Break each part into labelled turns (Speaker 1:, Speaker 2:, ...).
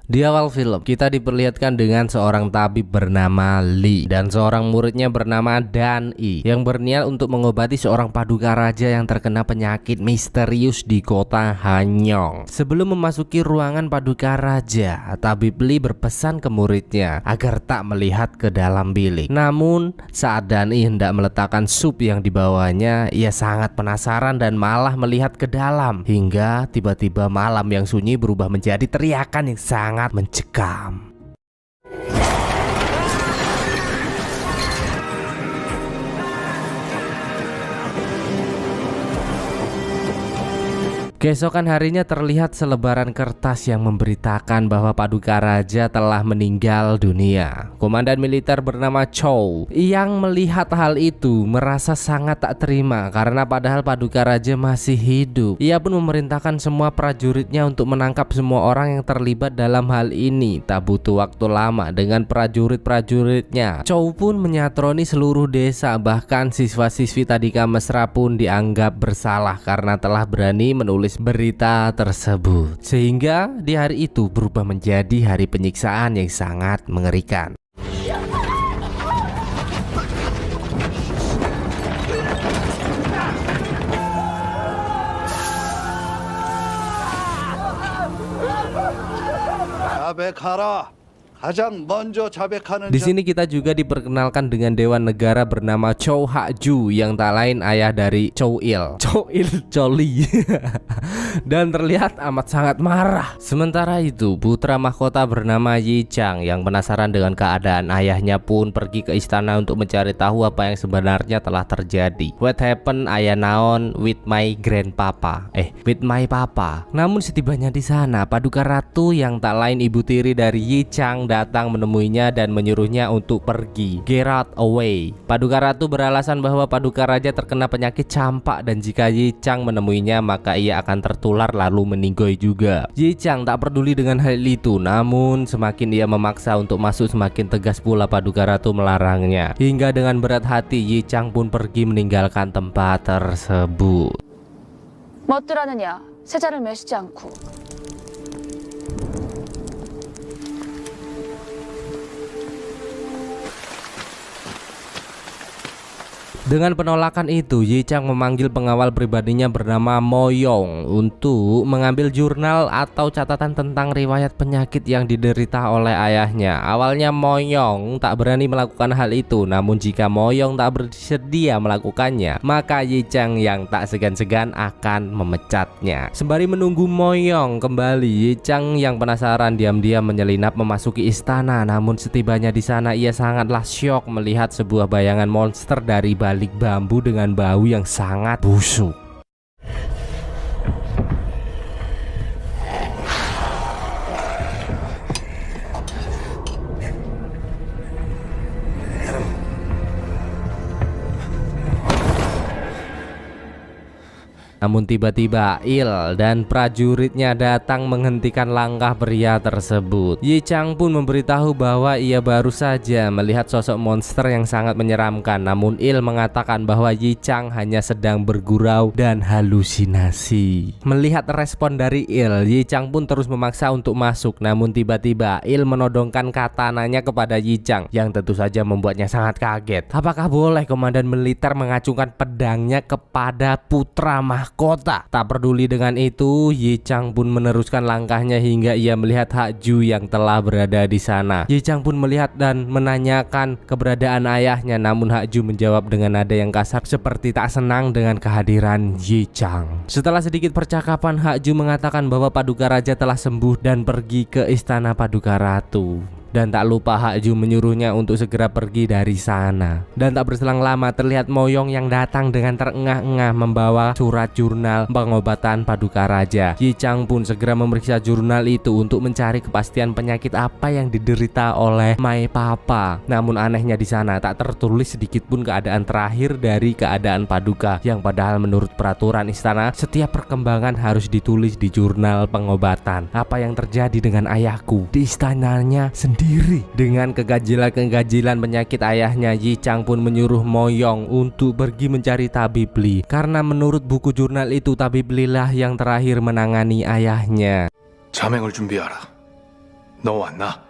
Speaker 1: Di awal film, kita diperlihatkan dengan seorang tabib bernama Lee dan seorang muridnya bernama Dan Yi yang berniat untuk mengobati seorang paduka raja yang terkena penyakit misterius di kota Hanyong. Sebelum memasuki ruangan paduka raja, tabib Lee berpesan ke muridnya agar tak melihat ke dalam bilik. Namun, saat Dan Yi hendak meletakkan sup yang dibawanya, ia sangat penasaran dan malah melihat ke dalam. Hingga tiba-tiba malam yang sunyi berubah menjadi teriakan yang sangat mencekam. Keesokan harinya terlihat selebaran kertas yang memberitakan bahwa paduka raja telah meninggal dunia. Komandan militer bernama Chow yang melihat hal itu merasa sangat tak terima karena padahal paduka raja masih hidup. Ia pun memerintahkan semua prajuritnya untuk menangkap semua orang yang terlibat dalam hal ini. Tak butuh waktu lama dengan prajurit-prajuritnya, Chow pun menyatroni seluruh desa, bahkan siswa-siswi Tadika Mesra pun dianggap bersalah karena telah berani menulis berita tersebut, sehingga di hari itu berubah menjadi hari penyiksaan yang sangat mengerikan. Di sini kita juga diperkenalkan dengan dewan negara bernama Chow Hak-ju yang tak lain ayah dari Chow Il Choli dan terlihat amat sangat marah. Sementara itu putra mahkota bernama Yi Chang yang penasaran dengan keadaan ayahnya pun pergi ke istana untuk mencari tahu apa yang sebenarnya telah terjadi. What happened ayah naon with my grandpapa? With my papa. Namun setibanya di sana, paduka ratu yang tak lain ibu tiri dari Yi Chang datang menemuinya dan menyuruhnya untuk pergi. Get out away. Paduka ratu beralasan bahwa paduka raja terkena penyakit campak dan jika Yi Chang menemuinya maka ia akan tertular lalu meninggoy juga. Yi Chang tak peduli dengan hal itu, namun semakin ia memaksa untuk masuk semakin tegas pula paduka ratu melarangnya. Hingga dengan berat hati Yi Chang pun pergi meninggalkan tempat tersebut.
Speaker 2: 멋들하느냐 세자를 매시지 않고.
Speaker 1: Dengan penolakan itu, Yi Chang memanggil pengawal pribadinya bernama Mo Yong untuk mengambil jurnal atau catatan tentang riwayat penyakit yang diderita oleh ayahnya. Awalnya Mo Yong tak berani melakukan hal itu, namun jika Mo Yong tak bersedia melakukannya, maka Yi Chang yang tak segan-segan akan memecatnya. Sembari menunggu Mo Yong kembali, Yi Chang yang penasaran diam-diam menyelinap memasuki istana. Namun setibanya di sana ia sangatlah syok melihat sebuah bayangan monster dari balik bambu dengan bau yang sangat busuk. Namun tiba-tiba Il dan prajuritnya datang menghentikan langkah pria tersebut. Yi Chang pun memberitahu bahwa ia baru saja melihat sosok monster yang sangat menyeramkan. Namun Il mengatakan bahwa Yi Chang hanya sedang bergurau dan halusinasi. Melihat respon dari Il, Yi Chang pun terus memaksa untuk masuk. Namun tiba-tiba Il menodongkan katananya kepada Yi Chang yang tentu saja membuatnya sangat kaget. Apakah boleh komandan militer mengacungkan pedangnya kepada putra mahkota? Tak peduli dengan itu, Yi Chang pun meneruskan langkahnya hingga ia melihat Hak-ju yang telah berada di sana. Yi Chang pun melihat dan menanyakan keberadaan ayahnya, namun Hak-ju menjawab dengan nada yang kasar seperti tak senang dengan kehadiran Yi Chang. Setelah sedikit percakapan, Hak-ju mengatakan bahwa paduka raja telah sembuh dan pergi ke istana paduka ratu. Dan tak lupa Hak-ju menyuruhnya untuk segera pergi dari sana. Dan tak berselang lama terlihat Mo Yong yang datang dengan terengah-engah membawa surat jurnal pengobatan paduka raja. Yi Chang pun segera memeriksa jurnal itu untuk mencari kepastian penyakit apa yang diderita oleh my papa. Namun anehnya di sana tak tertulis sedikit pun keadaan terakhir dari keadaan paduka, yang padahal menurut peraturan istana setiap perkembangan harus ditulis di jurnal pengobatan. Apa yang terjadi dengan ayahku di istananya sendiri? Dengan kegajilan penyakit ayahnya, Yi Chang pun menyuruh Mo Yong untuk pergi mencari tabib Lee, karena menurut buku jurnal itu tabib Lee lah yang terakhir menangani ayahnya.
Speaker 3: 자맹을 준비하라. 너 왔나?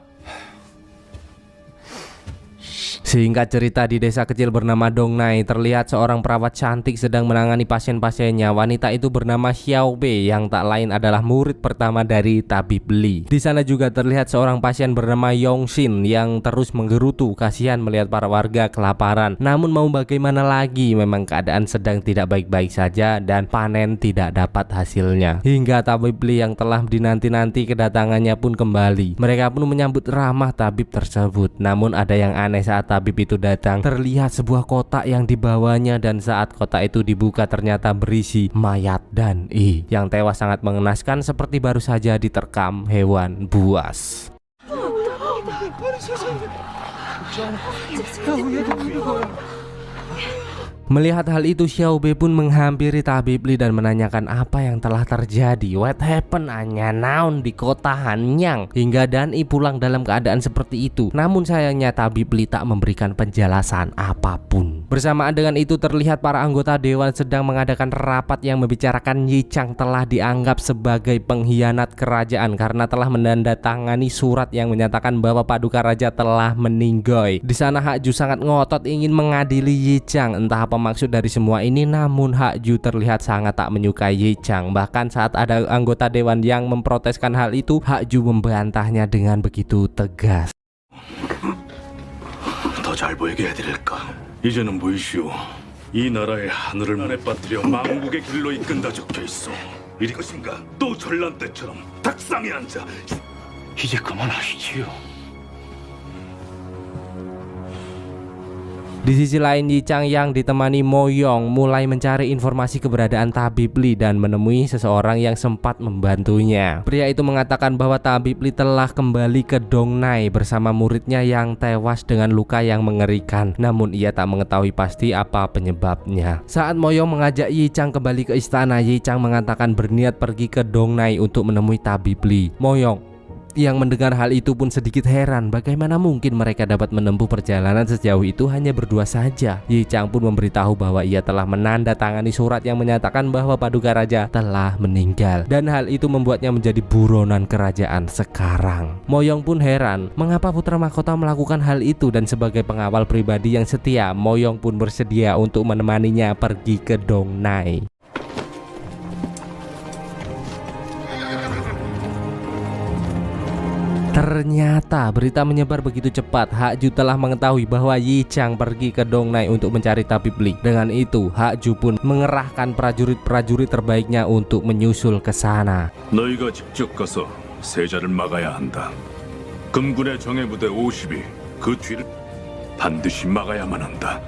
Speaker 1: Singkat cerita, di desa kecil bernama Dongnai terlihat seorang perawat cantik sedang menangani pasien-pasiennya. Wanita itu bernama Xiao Bei yang tak lain adalah murid pertama dari tabib Li. Di sana juga terlihat seorang pasien bernama Yongxin yang terus menggerutu, kasihan melihat para warga kelaparan. Namun mau bagaimana lagi, memang keadaan sedang tidak baik-baik saja dan panen tidak dapat hasilnya. Hingga tabib Li yang telah dinanti-nanti kedatangannya pun kembali. Mereka pun menyambut ramah tabib tersebut. Namun ada yang aneh saat tabib itu datang, terlihat sebuah kotak yang dibawanya, dan saat kotak itu dibuka ternyata berisi mayat Dan I yang tewas sangat mengenaskan seperti baru saja diterkam hewan buas. Melihat hal itu, Xiao Bei pun menghampiri tabib Li dan menanyakan apa yang telah terjadi. What happened? Anya naon di kota Hanyang hingga Dan I pulang dalam keadaan seperti itu. Namun sayangnya tabib Li tak memberikan penjelasan apapun. Bersamaan dengan itu terlihat para anggota dewan sedang mengadakan rapat yang membicarakan Yi Chang telah dianggap sebagai pengkhianat kerajaan karena telah menandatangani surat yang menyatakan bahwa Paduka Raja telah meninggal. Di sana Hak Ju sangat ngotot ingin mengadili Yi Chang. Entah apa maksud dari semua ini, namun Hak Ju terlihat sangat tak menyukai Yi Chang. Bahkan saat ada anggota dewan yang memproteskan hal itu, Hak Ju membantahnya dengan begitu tegas.
Speaker 3: 더 잘 보이게 해드릴까? 이제는 보이시오. 이 나라의 하늘을 안에 빠뜨려 망국의 길로 이끈다 적혀 있어. 이리 것인가? 또 전란 때처럼 탁상에 앉아. 이제 그만하시지요.
Speaker 1: Di sisi lain, Yi Chang yang ditemani Mo Yong mulai mencari informasi keberadaan tabib Li dan menemui seseorang yang sempat membantunya. Pria itu mengatakan bahwa tabib Li telah kembali ke Dongnai bersama muridnya yang tewas dengan luka yang mengerikan. Namun ia tak mengetahui pasti apa penyebabnya. Saat Mo Yong mengajak Yi Chang kembali ke istana, Yi Chang mengatakan berniat pergi ke Dongnai untuk menemui tabib Li. Mo Yong yang mendengar hal itu pun sedikit heran, bagaimana mungkin mereka dapat menempuh perjalanan sejauh itu hanya berdua saja. Yi Chang pun memberitahu bahwa ia telah menandatangani surat yang menyatakan bahwa Paduka Raja telah meninggal, dan hal itu membuatnya menjadi buronan kerajaan sekarang. Mo Yong pun heran, mengapa putra mahkota melakukan hal itu, dan sebagai pengawal pribadi yang setia, Mo Yong pun bersedia untuk menemaninya pergi ke Dongnai. Ternyata berita menyebar begitu cepat. Hak Ju telah mengetahui bahwa Yi Chang pergi ke Dongnai untuk mencari tabib Li. Dengan itu, Hak Ju pun mengerahkan prajurit-prajurit terbaiknya untuk menyusul ke sana.
Speaker 3: 너희가 직접 가서 세자를 막아야 한다. 금군의 정예부대 50이 그 뒤를 반드시 막아야만 한다.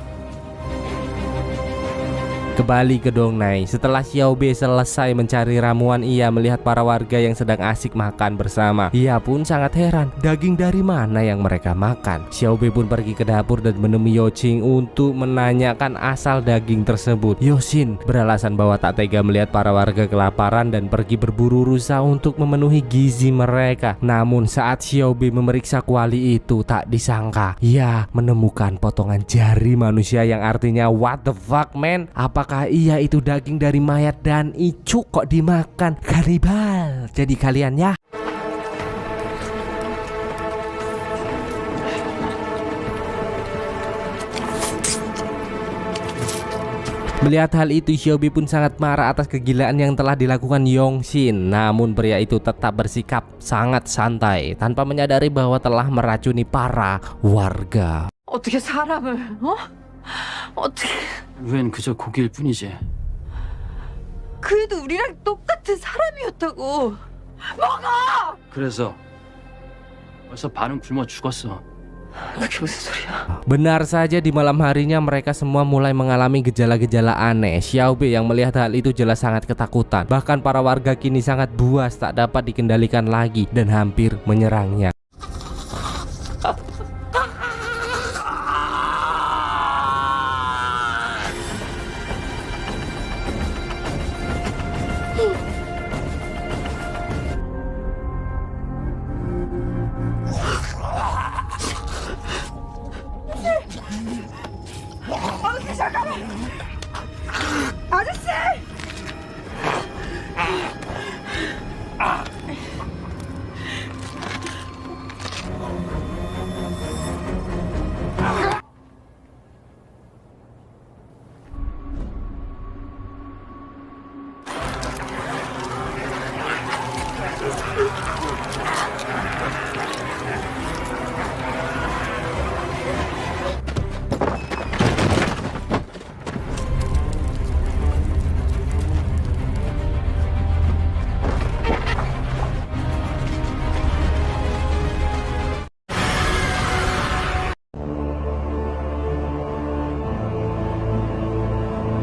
Speaker 1: Kembali ke Dongnai, setelah Xiao Bei selesai mencari ramuan, ia melihat para warga yang sedang asik makan bersama. Ia pun sangat heran, daging dari mana yang mereka makan. Xiao Bei pun pergi ke dapur dan menemui Yoqing untuk menanyakan asal daging tersebut. Yoqing beralasan bahwa tak tega melihat para warga kelaparan dan pergi berburu rusa untuk memenuhi gizi mereka. Namun saat Xiao Bei memeriksa kuali itu, tak disangka ia menemukan potongan jari manusia yang artinya what the fuck man? Apakah iya itu daging dari mayat Dan I kok dimakan? Kanibal jadi kalian ya. Melihat hal itu, Xiao Bei pun sangat marah atas kegilaan yang telah dilakukan Yongxin. Namun pria itu tetap bersikap sangat santai tanpa menyadari bahwa telah meracuni para warga.
Speaker 2: 어떻게 사람을, 어떻게...
Speaker 4: 웬 그저 고기일 뿐이지.
Speaker 2: 그 애도 우리랑 똑같은 사람이었다고. 먹어!
Speaker 4: 그래서 벌써 반은 굶어 죽었어.
Speaker 2: 그게 무슨 소리야?
Speaker 1: Benar saja, di malam harinya mereka semua mulai mengalami gejala-gejala aneh. Xiao Bei yang melihat hal itu jelas sangat ketakutan. Bahkan para warga kini sangat buas, tak dapat dikendalikan lagi dan hampir menyerangnya.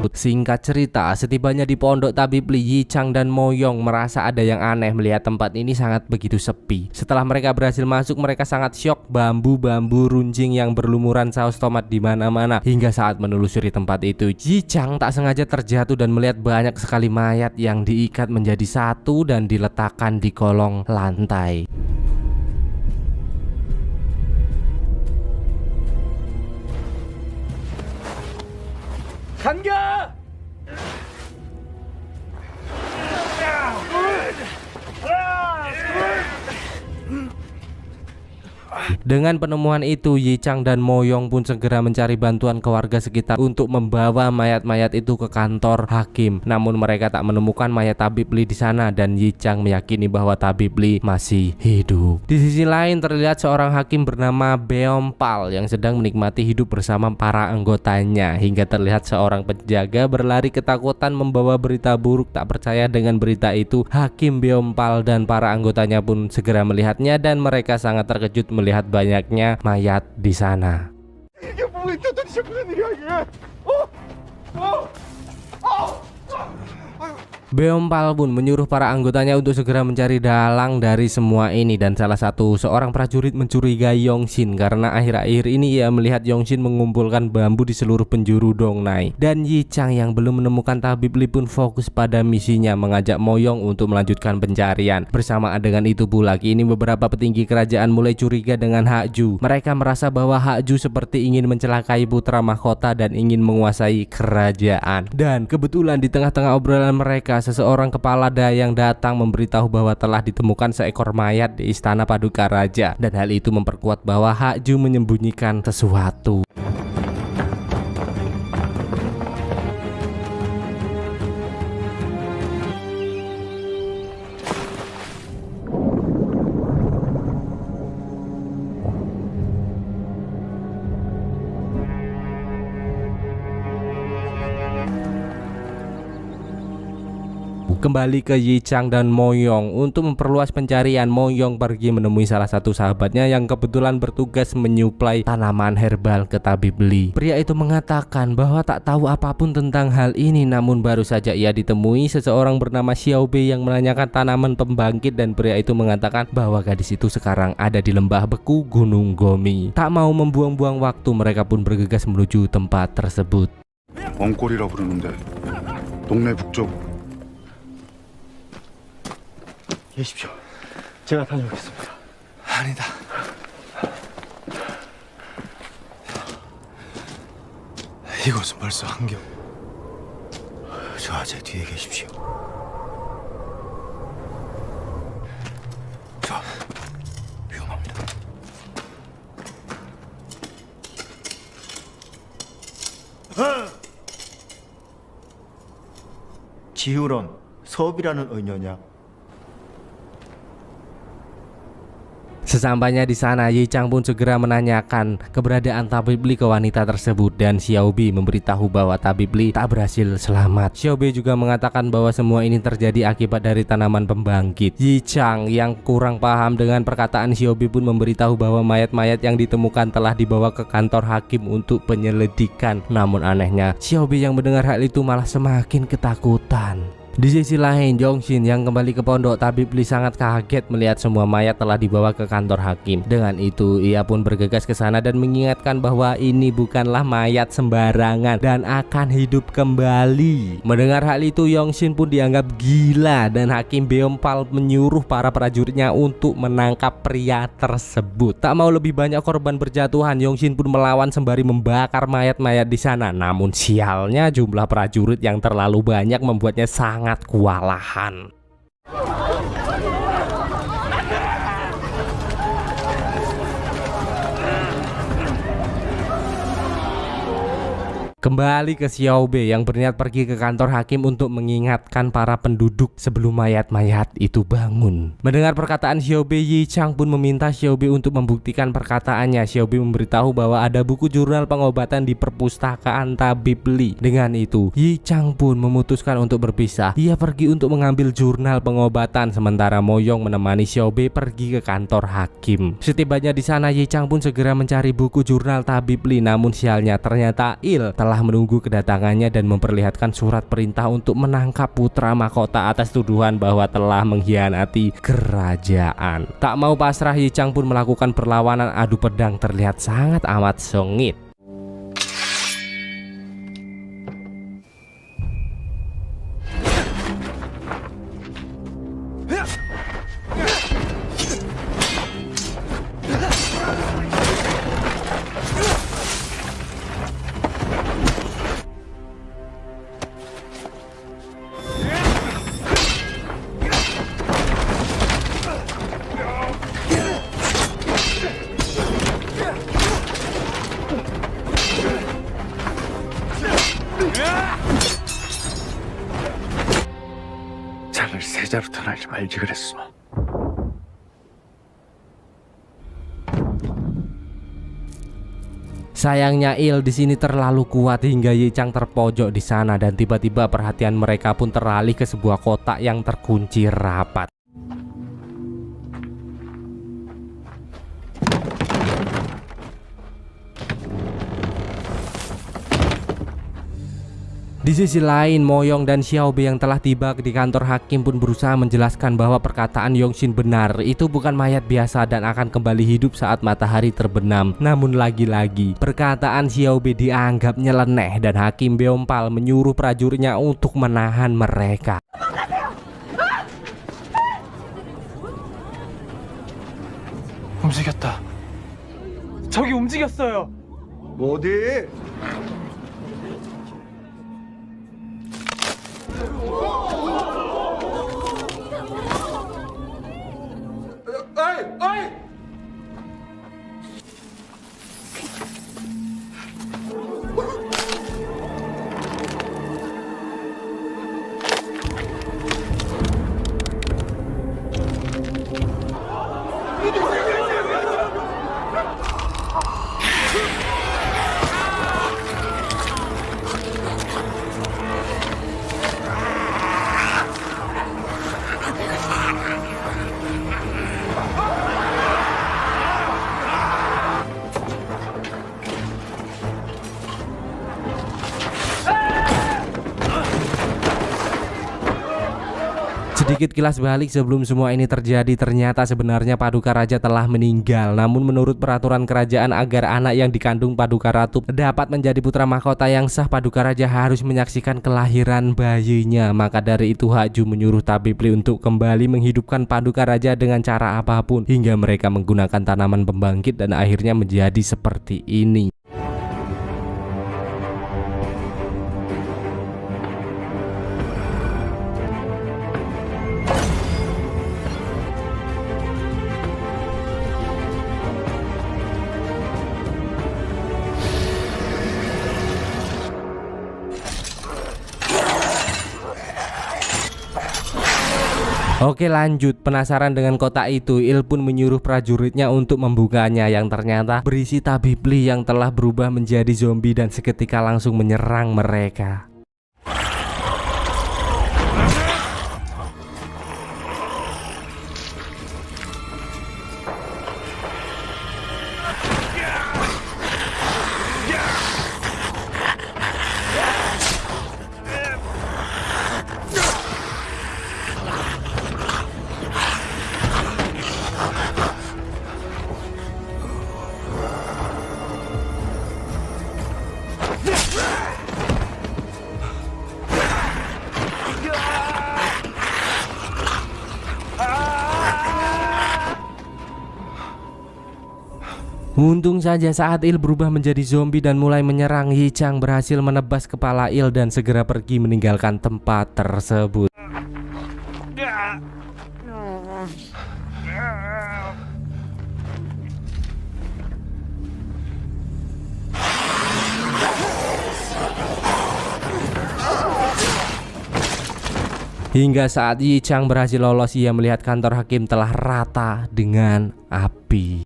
Speaker 1: tersebut. Singkat cerita, setibanya di pondok tabib Li, Yi Chang dan Mo Yong merasa ada yang aneh melihat tempat ini sangat begitu sepi. Setelah mereka berhasil masuk, mereka sangat syok. Bambu-bambu runcing yang berlumuran saus tomat di mana-mana. Hingga saat menelusuri tempat itu, Yi Chang tak sengaja terjatuh dan melihat banyak sekali mayat yang diikat menjadi satu dan diletakkan di kolong lantai. Dengan penemuan itu, Yi Chang dan Mo Yong pun segera mencari bantuan ke warga sekitar untuk membawa mayat-mayat itu ke kantor hakim. Namun mereka tak menemukan mayat tabib Li di sana dan Yi Chang meyakini bahwa tabib Li masih hidup. Di sisi lain terlihat seorang hakim bernama Beom Pal yang sedang menikmati hidup bersama para anggotanya, hingga terlihat seorang penjaga berlari ketakutan membawa berita buruk. Tak percaya dengan berita itu, Hakim Beom Pal dan para anggotanya pun segera melihatnya dan mereka sangat terkejut melihat banyaknya mayat di sana. Beom Pal pun menyuruh para anggotanya untuk segera mencari dalang dari semua ini, dan salah satu seorang prajurit mencurigai Yongshin karena akhir-akhir ini ia melihat Yongshin mengumpulkan bambu di seluruh penjuru Dongnai. Dan Yi Chang yang belum menemukan tabib Li pun fokus pada misinya mengajak Mo Yong untuk melanjutkan pencarian. Bersamaan dengan itu pula, kini beberapa petinggi kerajaan mulai curiga dengan Hak Ju. Mereka merasa bahwa Hak Ju seperti ingin mencelakai putra mahkota dan ingin menguasai kerajaan. Dan kebetulan di tengah-tengah obrolan mereka, seseorang kepala dayang datang memberitahu bahwa telah ditemukan seekor mayat di istana Paduka Raja, dan hal itu memperkuat bahwa Hak Ju menyembunyikan sesuatu. Kembali ke Yi Chang dan Mo Yong. Untuk memperluas pencarian, Mo Yong pergi menemui salah satu sahabatnya yang kebetulan bertugas menyuplai tanaman herbal ke tabib Li. Pria itu mengatakan bahwa tak tahu apapun tentang hal ini, namun baru saja ia ditemui seseorang bernama Xiao Bei yang menanyakan tanaman pembangkit, dan pria itu mengatakan bahwa gadis itu sekarang ada di lembah beku Gunung Gomi. Tak mau membuang-buang waktu, mereka pun bergegas menuju tempat tersebut.
Speaker 5: 엉꼬리라 부르는데 동네 북쪽.
Speaker 6: 계십시오. 제가 다녀오겠습니다.
Speaker 5: 아니다. 이곳은 벌써 한경. 저 제 뒤에 계십시오. 저 위험합니다.
Speaker 6: 지우런 서업이라는 의녀냐?
Speaker 1: Sesampainya di sana, Yi Chang pun segera menanyakan keberadaan tabib Li ke wanita tersebut, dan Xiao Bei memberitahu bahwa tabib Li tak berhasil selamat. Xiao Bei juga mengatakan bahwa semua ini terjadi akibat dari tanaman pembangkit. Yi Chang yang kurang paham dengan perkataan Xiao Bei pun memberitahu bahwa mayat-mayat yang ditemukan telah dibawa ke kantor hakim untuk penyelidikan. Namun anehnya, Xiao Bei yang mendengar hal itu malah semakin ketakutan. Di sisi lain, Yongshin yang kembali ke pondok tabib Li sangat kaget melihat semua mayat telah dibawa ke kantor hakim. Dengan itu, ia pun bergegas ke sana dan mengingatkan bahwa ini bukanlah mayat sembarangan dan akan hidup kembali. Mendengar hal itu, Yongshin pun dianggap gila dan Hakim Beom Pal menyuruh para prajuritnya untuk menangkap pria tersebut. Tak mau lebih banyak korban berjatuhan, Yongshin pun melawan sembari membakar mayat-mayat di sana. Namun sialnya, jumlah prajurit yang terlalu banyak membuatnya sangat kewalahan. Kembali ke Xiao Bei yang berniat pergi ke kantor hakim untuk mengingatkan para penduduk sebelum mayat-mayat itu bangun. Mendengar perkataan Xiao Bei, Yi Chang pun meminta Xiao Bei untuk membuktikan perkataannya. Xiao Bei memberitahu bahwa ada buku jurnal pengobatan di perpustakaan tabib Li. Dengan itu, Yi Chang pun memutuskan untuk berpisah. Ia pergi untuk mengambil jurnal pengobatan, sementara Mo Yong menemani Xiao Bei pergi ke kantor hakim. Setibanya di sana, Yi Chang pun segera mencari buku jurnal tabib Li. Namun sialnya, ternyata Il telah telah menunggu kedatangannya dan memperlihatkan surat perintah untuk menangkap putra mahkota atas tuduhan bahwa telah mengkhianati kerajaan. Tak mau pasrah, Yi Chang pun melakukan perlawanan adu pedang terlihat sangat amat sengit.
Speaker 5: 장을 세자로 떠나지 말지 그랬어.
Speaker 1: Sayangnya Il di sini terlalu kuat hingga Yi Chang terpojok di sana dan tiba-tiba perhatian mereka pun teralih ke sebuah kotak yang terkunci rapat. Di sisi lain, Mo Yong dan Xiao Bei yang telah tiba di kantor hakim pun berusaha menjelaskan bahwa perkataan Yongxin benar, itu bukan mayat biasa dan akan kembali hidup saat matahari terbenam. Namun lagi-lagi, perkataan Xiao Bei dianggap nyeleneh dan Hakim Beompal menyuruh prajuritnya untuk menahan mereka.
Speaker 7: 움직였다. 저기 움직였어요.
Speaker 6: 어디?
Speaker 1: Sedikit kilas balik sebelum semua ini terjadi, ternyata sebenarnya Paduka Raja telah meninggal. Namun menurut peraturan kerajaan, agar anak yang dikandung Paduka Ratu dapat menjadi putra mahkota yang sah, Paduka Raja harus menyaksikan kelahiran bayinya. Maka dari itu Hak Ju menyuruh tabib Li untuk kembali menghidupkan Paduka Raja dengan cara apapun, hingga mereka menggunakan tanaman pembangkit dan akhirnya menjadi seperti ini. Oke, lanjut. Penasaran dengan kotak itu, Il pun menyuruh prajuritnya untuk membukanya, yang ternyata berisi tabib Li yang telah berubah menjadi zombie dan seketika langsung menyerang mereka. Untung saja saat Il berubah menjadi zombie dan mulai menyerang, Yi Chang berhasil menebas kepala Il dan segera pergi meninggalkan tempat tersebut. Hingga saat Yi Chang berhasil lolos, ia melihat kantor hakim telah rata dengan api.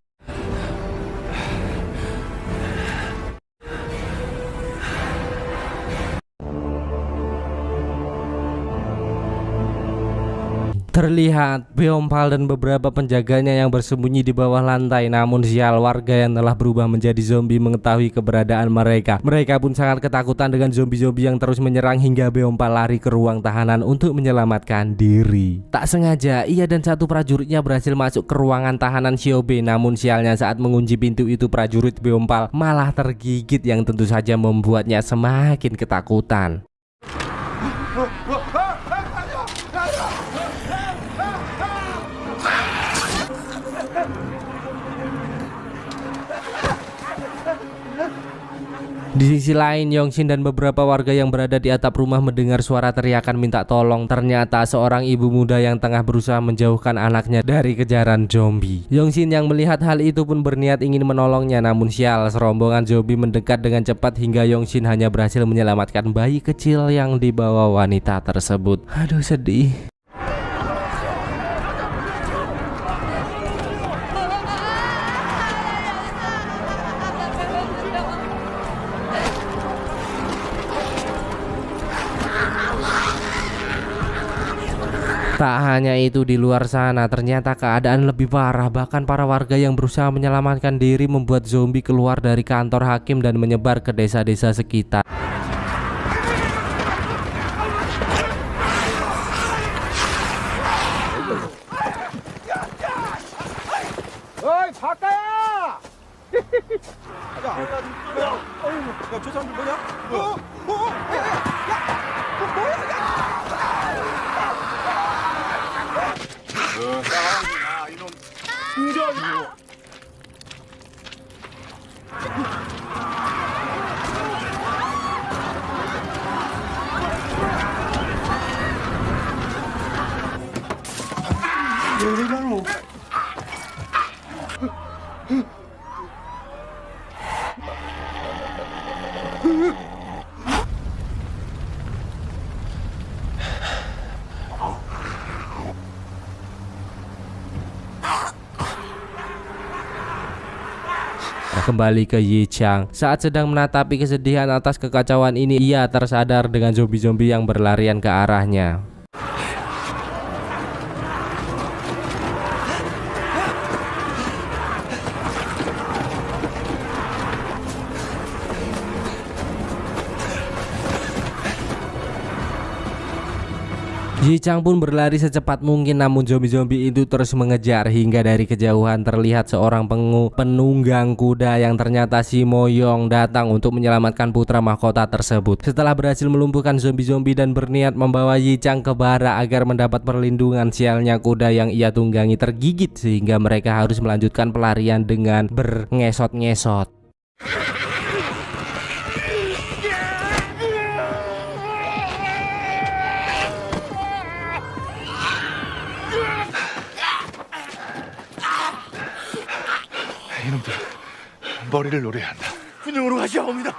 Speaker 1: Terlihat Beompal dan beberapa penjaganya yang bersembunyi di bawah lantai. Namun sial, warga yang telah berubah menjadi zombie mengetahui keberadaan mereka. Mereka pun sangat ketakutan dengan zombie-zombie yang terus menyerang hingga Beompal lari ke ruang tahanan untuk menyelamatkan diri. Tak sengaja ia dan satu prajuritnya berhasil masuk ke ruangan tahanan Shiobe. Namun sialnya saat mengunci pintu itu prajurit Beompal malah tergigit yang tentu saja membuatnya semakin ketakutan. Di sisi lain, Yongshin dan beberapa warga yang berada di atap rumah mendengar suara teriakan minta tolong. Ternyata seorang ibu muda yang tengah berusaha menjauhkan anaknya dari kejaran zombie. Yongshin yang melihat hal itu pun berniat ingin menolongnya. Namun sial, serombongan zombie mendekat dengan cepat hingga Yongshin hanya berhasil menyelamatkan bayi kecil yang dibawa wanita tersebut. Aduh, sedih. Tak hanya itu, di luar sana ternyata keadaan lebih parah. Bahkan para warga yang berusaha menyelamatkan diri membuat zombie keluar dari kantor hakim dan menyebar ke desa-desa sekitar. Kembali ke Yichang. Saat sedang menatapi kesedihan atas kekacauan ini, ia tersadar dengan zombie-zombie yang berlarian ke arahnya. Yichang pun berlari secepat mungkin, namun zombie-zombie itu terus mengejar hingga dari kejauhan terlihat seorang penunggang kuda yang ternyata si Moyong datang untuk menyelamatkan putra mahkota tersebut. Setelah berhasil melumpuhkan zombie-zombie dan berniat membawa Yichang ke bara agar mendapat perlindungan, sialnya kuda yang ia tunggangi tergigit sehingga mereka harus melanjutkan pelarian dengan berngesot-ngesot.
Speaker 5: 이놈들 머리를 노려야 한다. 군용으로 가시옵니다.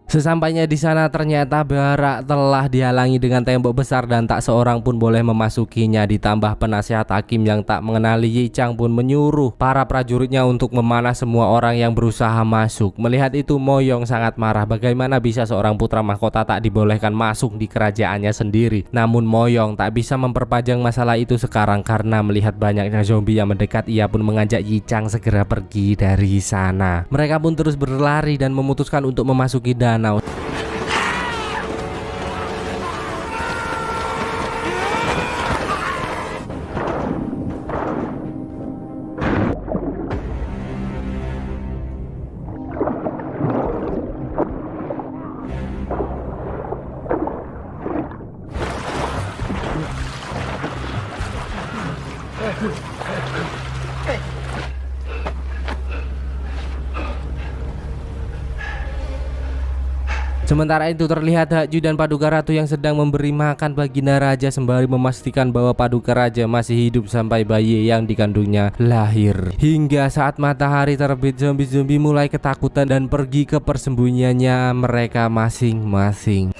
Speaker 1: Sesampainya di sana ternyata barak telah dihalangi dengan tembok besar dan tak seorang pun boleh memasukinya. Ditambah penasihat hakim yang tak mengenali Yichang pun menyuruh para prajuritnya untuk memanah semua orang yang berusaha masuk. Melihat itu Moyong sangat marah. Bagaimana bisa seorang putra mahkota tak dibolehkan masuk di kerajaannya sendiri. Namun Moyong tak bisa memperpanjang masalah itu sekarang karena melihat banyaknya zombie yang mendekat. Ia pun mengajak Yichang segera pergi dari sana. Mereka pun terus berlari dan memutuskan untuk memasuki danau. Sementara itu terlihat Hakju dan Paduka Ratu yang sedang memberi makan Baginda Raja sembari memastikan bahwa Paduka Raja masih hidup sampai bayi yang dikandungnya lahir. Hingga saat matahari terbit, zombie-zombie mulai ketakutan dan pergi ke persembunyiannya mereka masing-masing.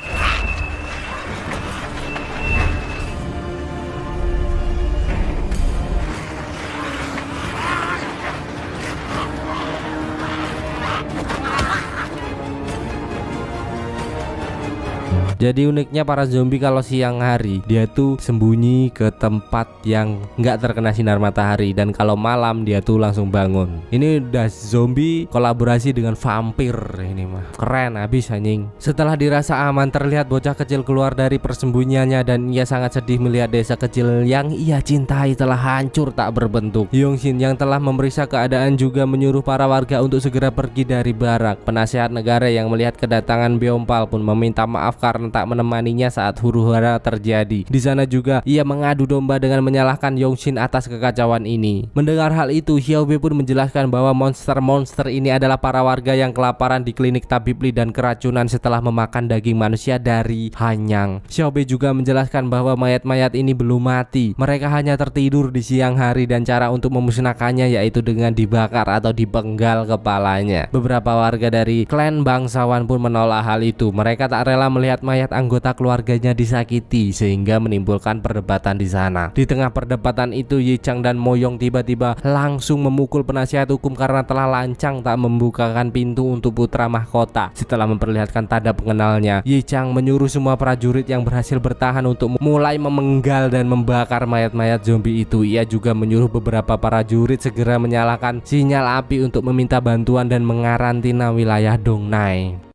Speaker 1: Jadi uniknya para zombie kalau siang hari dia tuh sembunyi ke tempat yang nggak terkena sinar matahari, dan kalau malam dia tuh langsung bangun. Ini udah zombie kolaborasi dengan vampir, ini mah keren abis anjing. Setelah dirasa aman, terlihat bocah kecil keluar dari persembunyiannya dan ia sangat sedih melihat desa kecil yang ia cintai telah hancur tak berbentuk. Yongshin yang telah memeriksa keadaan juga menyuruh para warga untuk segera pergi dari barak. Penasehat negara yang melihat kedatangan Beompal pun meminta maaf karena tak menemaninya saat huru-hara terjadi. Di sana juga ia mengadu domba dengan menyalahkan Yongshin atas kekacauan ini. Mendengar hal itu, Xiaobe pun menjelaskan bahwa monster-monster ini adalah para warga yang kelaparan di klinik tabib Li dan keracunan setelah memakan daging manusia dari Hanyang. Xiaobe juga menjelaskan bahwa mayat-mayat ini belum mati. Mereka hanya tertidur di siang hari dan cara untuk memusnahkannya yaitu dengan dibakar atau dipenggal kepalanya. Beberapa warga dari klan bangsawan pun menolak hal itu. Mereka tak rela melihat mayat anggota keluarganya disakiti sehingga menimbulkan perdebatan di sana. Di tengah perdebatan itu, Yichang dan Moyong tiba-tiba langsung memukul penasihat hukum karena telah lancang tak membukakan pintu untuk putra mahkota. Setelah memperlihatkan tanda pengenalnya, Yichang menyuruh semua prajurit yang berhasil bertahan untuk mulai memenggal dan membakar mayat-mayat zombie itu. Ia juga menyuruh beberapa prajurit segera menyalakan sinyal api untuk meminta bantuan dan mengarantina wilayah Dongnai.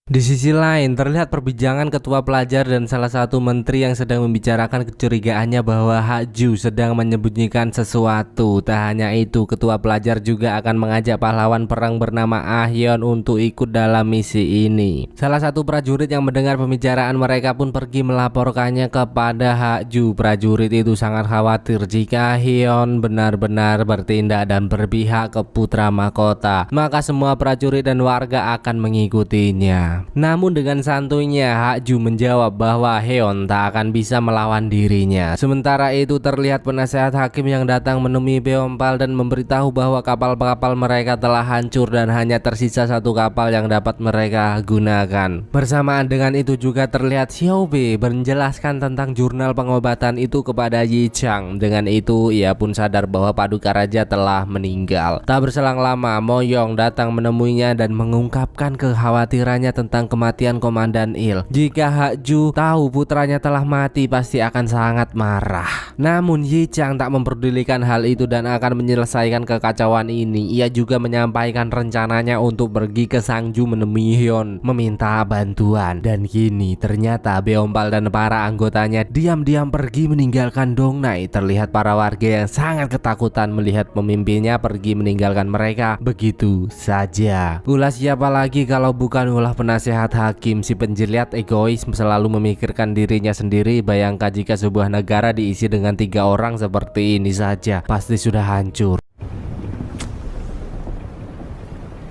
Speaker 1: Di sisi lain, terlihat perbincangan ketua pelajar dan salah satu menteri yang sedang membicarakan kecurigaannya bahwa Haju sedang menyembunyikan sesuatu. Tak hanya itu, ketua pelajar juga akan mengajak pahlawan perang bernama Ahyeon untuk ikut dalam misi ini. Salah satu prajurit yang mendengar pembicaraan mereka pun pergi melaporkannya kepada Haju. Prajurit itu sangat khawatir jika Ahyeon benar-benar bertindak dan berpihak ke putra mahkota, maka semua prajurit dan warga akan mengikutinya. Namun dengan santuinya Haju menjawab bahwa Heon tak akan bisa melawan dirinya. Sementara itu terlihat penasehat hakim yang datang menemui Beompal dan memberitahu bahwa kapal-kapal mereka telah hancur dan hanya tersisa satu kapal yang dapat mereka gunakan. Bersamaan dengan itu juga terlihat Xiaobe menjelaskan tentang jurnal pengobatan itu kepada Yichang. Dengan itu ia pun sadar bahwa Paduka Raja telah meninggal. Tak berselang lama, Moyong datang menemuinya dan mengungkapkan kekhawatirannya tentang kematian Komandan Il. Jika Haju tahu putranya telah mati, pasti akan sangat marah. Namun Yichang tak memperdulikan hal itu dan akan menyelesaikan kekacauan ini. Ia juga menyampaikan rencananya untuk pergi ke Sangju menemui Hyun meminta bantuan. Dan kini ternyata Beompal dan para anggotanya diam-diam pergi meninggalkan Dongnai. Terlihat para warga yang sangat ketakutan melihat pemimpinnya pergi meninggalkan mereka begitu saja. Ulah siapa lagi kalau bukan ulah penasehat hakim. Si penjilat egois selalu memikirkan dirinya sendiri. Bayangkan jika sebuah negara diisi dengan 3 orang seperti ini saja, pasti sudah hancur.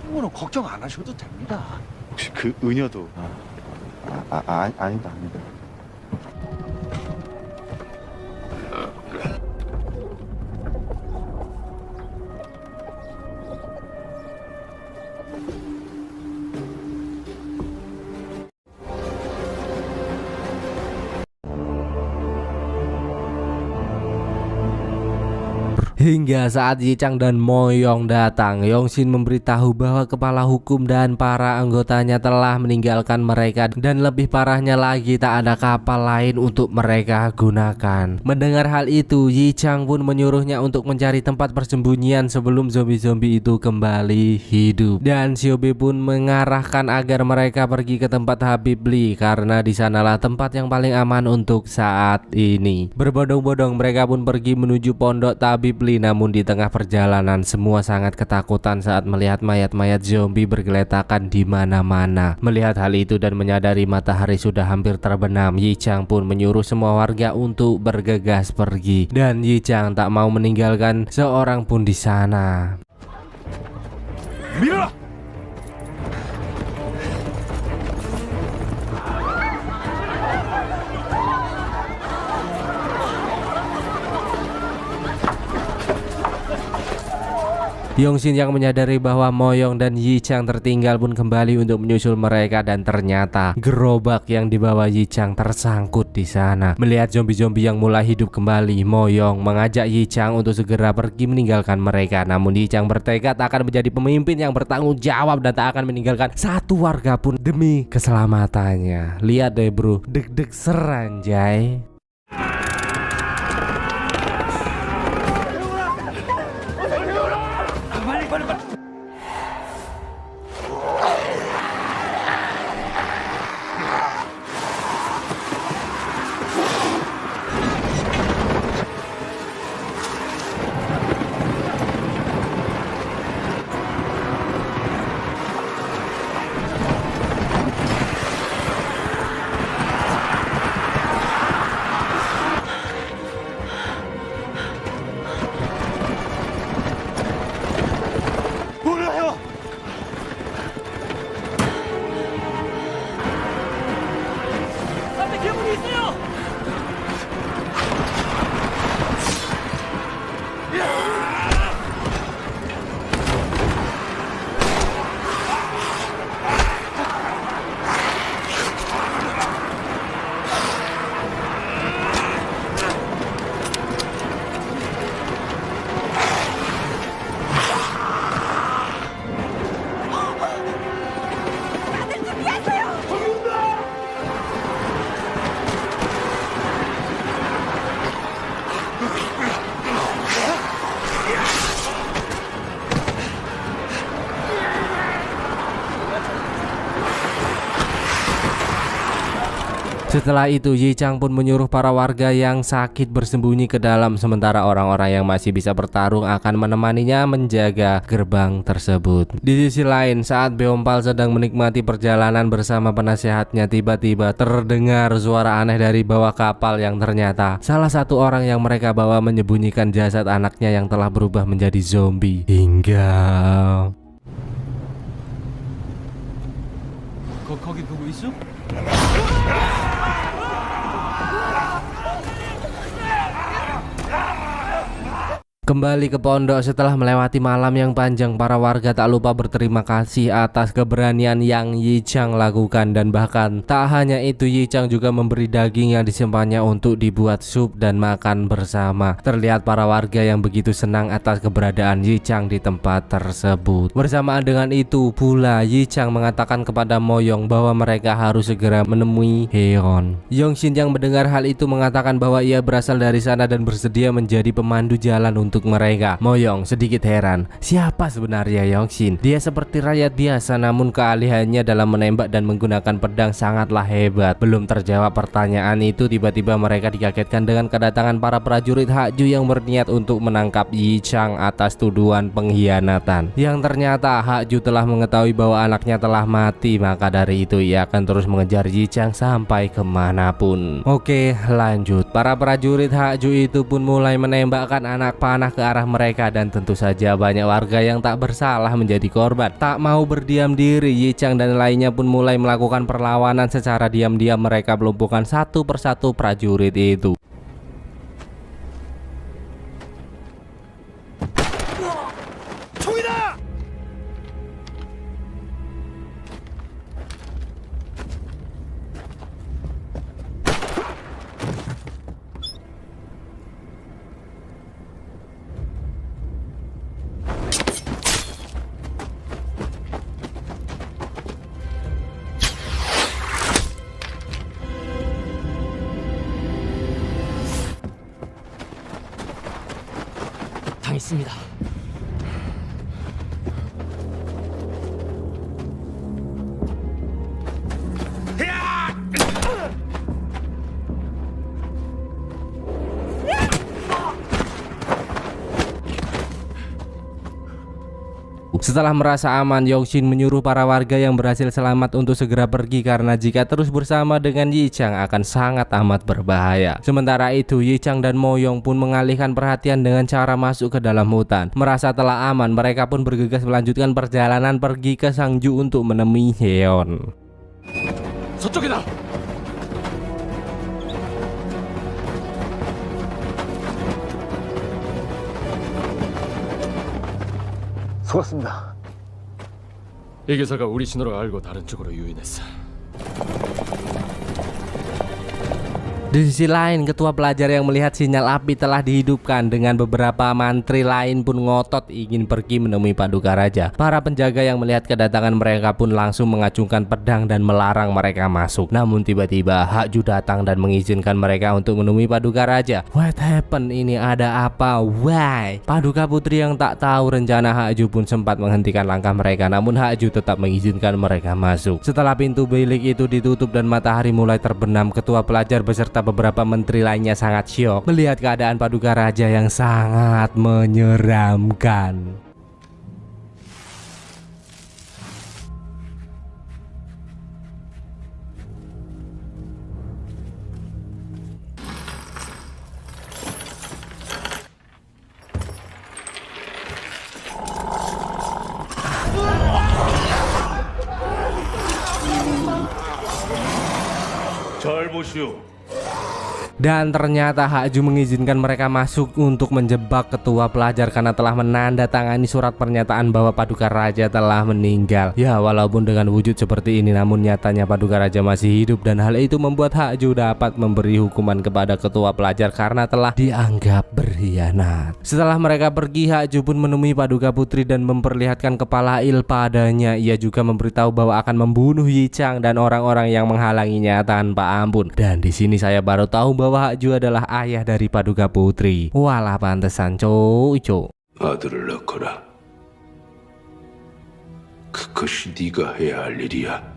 Speaker 5: 이거는 걱정 안 하셔도 됩니다. 혹시 그 은여도 아니다.
Speaker 1: Hingga saat Yichang dan Moyong datang, Yongshin memberitahu bahwa kepala hukum dan para anggotanya telah meninggalkan mereka, dan lebih parahnya lagi tak ada kapal lain untuk mereka gunakan. Mendengar hal itu, Yichang pun menyuruhnya untuk mencari tempat persembunyian sebelum zombie-zombie itu kembali hidup. Dan Xiaobe pun mengarahkan agar mereka pergi ke tempat Habib Li karena di sanalah tempat yang paling aman untuk saat ini. Berbondong-bondong mereka pun pergi menuju pondok Tabib Li. Namun di tengah perjalanan semua sangat ketakutan saat melihat mayat-mayat zombie bergeletakan di mana-mana. Melihat hal itu dan menyadari matahari sudah hampir terbenam, Yichang pun menyuruh semua warga untuk bergegas pergi. Dan Yichang tak mau meninggalkan seorang pun di sana.
Speaker 5: 밀어라!
Speaker 1: Yongshin yang menyadari bahwa Moyong dan Yichang tertinggal pun kembali untuk menyusul mereka, dan ternyata gerobak yang dibawa Yichang tersangkut di sana. Melihat zombie-zombie yang mulai hidup kembali, Moyong mengajak Yichang untuk segera pergi meninggalkan mereka. Namun Yichang bertekad akan menjadi pemimpin yang bertanggung jawab dan tak akan meninggalkan satu warga pun demi keselamatannya. Lihat deh bro, deg-deg seranjay. Setelah itu Yichang pun menyuruh para warga yang sakit bersembunyi ke dalam, sementara orang-orang yang masih bisa bertarung akan menemaninya menjaga gerbang tersebut. Di sisi lain, saat Beompal sedang menikmati perjalanan bersama penasehatnya, tiba-tiba terdengar suara aneh dari bawah kapal yang ternyata salah satu orang yang mereka bawa menyembunyikan jasad anaknya yang telah berubah menjadi zombie. Hingga
Speaker 4: 거기 보고 있어?
Speaker 1: kembali ke pondok setelah melewati malam yang panjang, para warga tak lupa berterima kasih atas keberanian yang Yichang lakukan, dan bahkan tak hanya itu, Yichang juga memberi daging yang disimpannya untuk dibuat sup dan makan bersama. Terlihat para warga yang begitu senang atas keberadaan Yichang di tempat tersebut. Bersamaan dengan itu pula, Yichang mengatakan kepada Moyong bahwa mereka harus segera menemui Heon. Yongshin yang mendengar hal itu mengatakan bahwa ia berasal dari sana dan bersedia menjadi pemandu jalan untuk mereka. Moyong sedikit heran, siapa sebenarnya Yongshin? Dia seperti rakyat biasa, namun keahliannya dalam menembak dan menggunakan pedang sangatlah hebat. Belum terjawab pertanyaan itu, tiba-tiba mereka dikagetkan dengan kedatangan para prajurit Hakju yang berniat untuk menangkap Yichang atas tuduhan pengkhianatan. Yang ternyata Hakju telah mengetahui bahwa anaknya telah mati, maka dari itu ia akan terus mengejar Yichang sampai kemanapun. Oke, lanjut. Para prajurit Hakju itu pun mulai menembakkan anak panah ke arah mereka, dan tentu saja banyak warga yang tak bersalah menjadi korban. Tak mau berdiam diri, Yichang dan lainnya pun mulai melakukan perlawanan secara diam-diam. Mereka melumpuhkan satu persatu prajurit itu.
Speaker 4: 당했습니다.
Speaker 1: Setelah merasa aman, Yongshin menyuruh para warga yang berhasil selamat untuk segera pergi, karena jika terus bersama dengan Yichang akan sangat amat berbahaya. Sementara itu, Yichang dan Moyong pun mengalihkan perhatian dengan cara masuk ke dalam hutan. Merasa telah aman, mereka pun bergegas melanjutkan perjalanan pergi ke Sangju untuk menemui Heon.
Speaker 4: 저쪽이다.
Speaker 5: 죽었습니다.
Speaker 4: 이 기사가 우리 신호를 알고 다른 쪽으로 유인했어.
Speaker 1: Di sisi lain, ketua pelajar yang melihat sinyal api telah dihidupkan dengan beberapa mantri lain pun ngotot ingin pergi menemui Paduka Raja. Para penjaga yang melihat kedatangan mereka pun langsung mengacungkan pedang dan melarang mereka masuk. Namun tiba-tiba Hakju datang dan mengizinkan mereka untuk menemui Paduka Raja. What happened? Ini ada apa? Why? Paduka Putri yang tak tahu rencana Hakju pun sempat menghentikan langkah mereka, namun Hakju tetap mengizinkan mereka masuk. Setelah pintu bilik itu ditutup dan matahari mulai terbenam, ketua pelajar beserta beberapa menteri lainnya sangat syok melihat keadaan Paduka Raja yang sangat menyeramkan.
Speaker 3: 잘 보시오.
Speaker 1: Dan ternyata Hakju mengizinkan mereka masuk untuk menjebak ketua pelajar karena telah menandatangani surat pernyataan bahwa Paduka Raja telah meninggal. Ya, walaupun dengan wujud seperti ini, namun nyatanya Paduka Raja masih hidup dan hal itu membuat Hakju dapat memberi hukuman kepada ketua pelajar karena telah dianggap berkhianat. Setelah mereka pergi, Hakju pun menemui Paduka Putri dan memperlihatkan kepala Il padanya. Ia juga memberitahu bahwa akan membunuh Yi Chang dan orang-orang yang menghalanginya tanpa ampun. Dan di sini saya baru tahu bahwa Hakju adalah ayah dari Paduka Putri. Walah pantesan cowok.
Speaker 3: 아들을 낳거라. 그것이 네가 해야 할 일이야.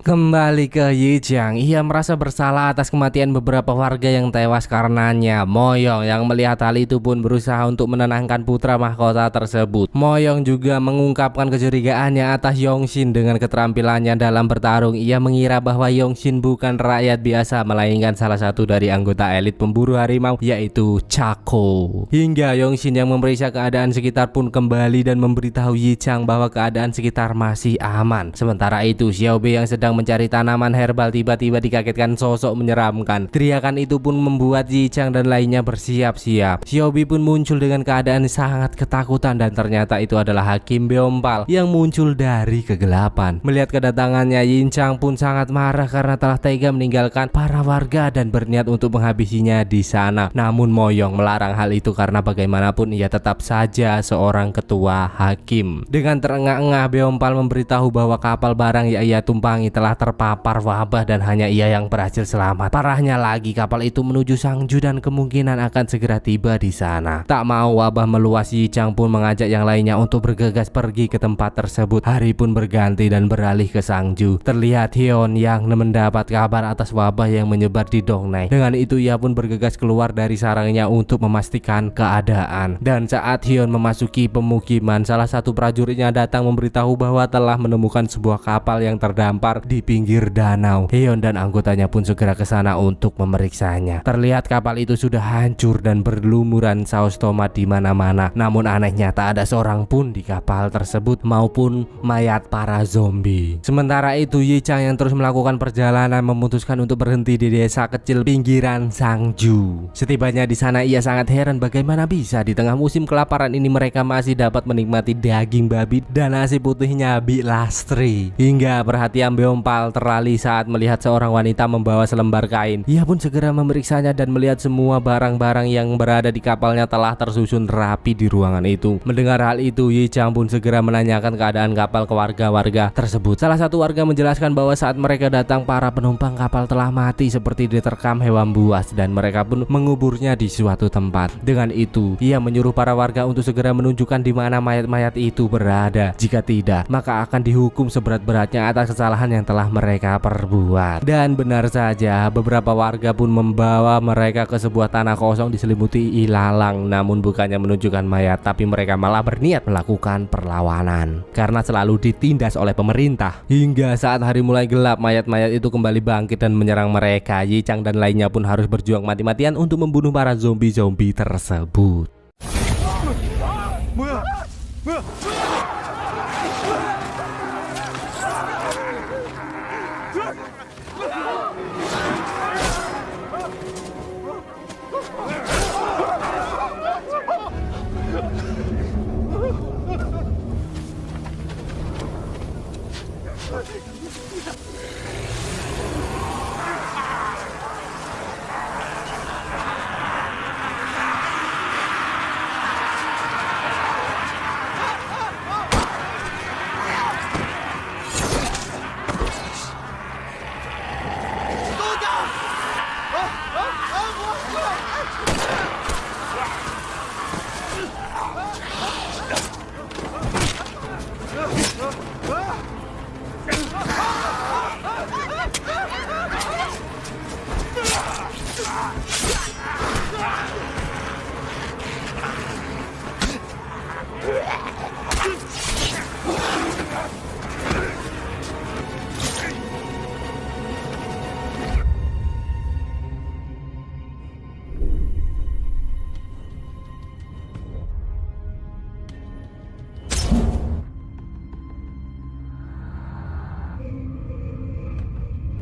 Speaker 1: Kembali ke Yi Chang, ia merasa bersalah atas kematian beberapa warga yang tewas karenanya. Moyong yang melihat hal itu pun berusaha untuk menenangkan putra mahkota tersebut. Moyong juga mengungkapkan kecurigaannya atas Yongshin dengan keterampilannya dalam bertarung. Ia mengira bahwa Yongshin bukan rakyat biasa, melainkan salah satu dari anggota elit pemburu harimau, yaitu Chaco. Hingga Yongshin yang memeriksa keadaan sekitar pun kembali dan memberitahu Yi Chang bahwa keadaan sekitar masih aman. Sementara itu, Xiaobei yang sedang mencari tanaman herbal tiba-tiba dikagetkan sosok menyeramkan. Teriakan itu pun membuat Yi Chang dan lainnya bersiap-siap. Xiaobi pun muncul dengan keadaan sangat ketakutan dan ternyata itu adalah Hakim Beompal yang muncul dari kegelapan. Melihat kedatangannya, Yi Chang pun sangat marah karena telah tega meninggalkan para warga dan berniat untuk menghabisinya di sana. Namun Moyong melarang hal itu karena bagaimanapun ia tetap saja seorang ketua hakim. Dengan terengah-engah, Beompal memberitahu bahwa kapal barang yang ia tumpangi telah terpapar wabah dan hanya ia yang berhasil selamat. Parahnya lagi, kapal itu menuju Sangju dan kemungkinan akan segera tiba di sana. Tak mau wabah meluas, Yi Chang pun mengajak yang lainnya untuk bergegas pergi ke tempat tersebut. Hari pun berganti dan beralih ke Sangju. Terlihat Hyeon yang mendapat kabar atas wabah yang menyebar di Dongnai. Dengan itu ia pun bergegas keluar dari sarangnya untuk memastikan keadaan. Dan saat Hyeon memasuki pemukiman, salah satu prajuritnya datang memberitahu bahwa telah menemukan sebuah kapal yang terdampar di pinggir danau. Hyeon dan anggotanya pun segera ke sana untuk memeriksanya. Terlihat kapal itu sudah hancur dan berlumuran saus tomat di mana-mana. Namun anehnya tak ada seorang pun di kapal tersebut maupun mayat para zombie. Sementara itu Yi Chang yang terus melakukan perjalanan memutuskan untuk berhenti di desa kecil pinggiran Sangju. Setibanya di sana ia sangat heran bagaimana bisa di tengah musim kelaparan ini mereka masih dapat menikmati daging babi dan nasi putihnya Bi Lastri. Hingga perhatian Beompal teralih saat melihat seorang wanita membawa selembar kain. Ia pun segera memeriksanya dan melihat semua barang-barang yang berada di kapalnya telah tersusun rapi di ruangan itu. Mendengar hal itu, Yi Chang pun segera menanyakan keadaan kapal ke warga-warga tersebut. Salah satu warga menjelaskan bahwa saat mereka datang para penumpang kapal telah mati seperti diterkam hewan buas dan mereka pun menguburnya di suatu tempat. Dengan itu, ia menyuruh para warga untuk segera menunjukkan di mana mayat-mayat itu berada. Jika tidak, maka akan dihukum seberat-beratnya atas kesalahan yang telah mereka perbuat. Dan benar saja, beberapa warga pun membawa mereka ke sebuah tanah kosong diselimuti ilalang. Namun bukannya menunjukkan mayat, tapi mereka malah berniat melakukan perlawanan karena selalu ditindas oleh pemerintah. Hingga saat hari mulai gelap, mayat-mayat itu kembali bangkit dan menyerang mereka. Yi Chang dan lainnya pun harus berjuang mati-matian untuk membunuh para zombie-zombie tersebut.
Speaker 5: 뭐야? 뭐야?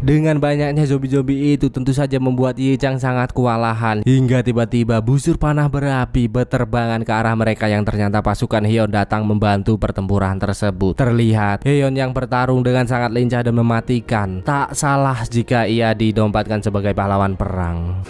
Speaker 1: Dengan banyaknya zombie-zombie itu tentu saja membuat Ye Chang sangat kewalahan, hingga tiba-tiba busur panah berapi berterbangan ke arah mereka yang ternyata pasukan Heon datang membantu pertempuran tersebut. Terlihat Heon yang bertarung dengan sangat lincah dan mematikan. Tak salah jika ia didompatkan sebagai pahlawan perang.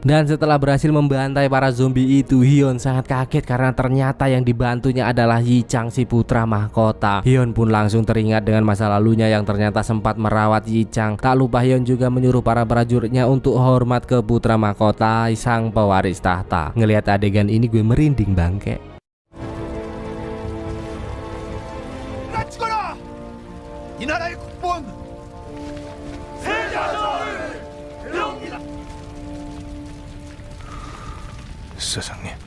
Speaker 1: Dan setelah berhasil membantai para zombie itu, Heon sangat kaget karena ternyata yang dibantunya adalah Yi Chang, si putra mahkota. Heon pun langsung teringat dengan masa lalunya yang ternyata sempat merawat Yi Chang. Tak lupa Heon juga menyuruh para prajuritnya untuk hormat ke putra mahkota sang pewaris tahta. Ngelihat adegan ini gue merinding bangke.
Speaker 5: 세상에.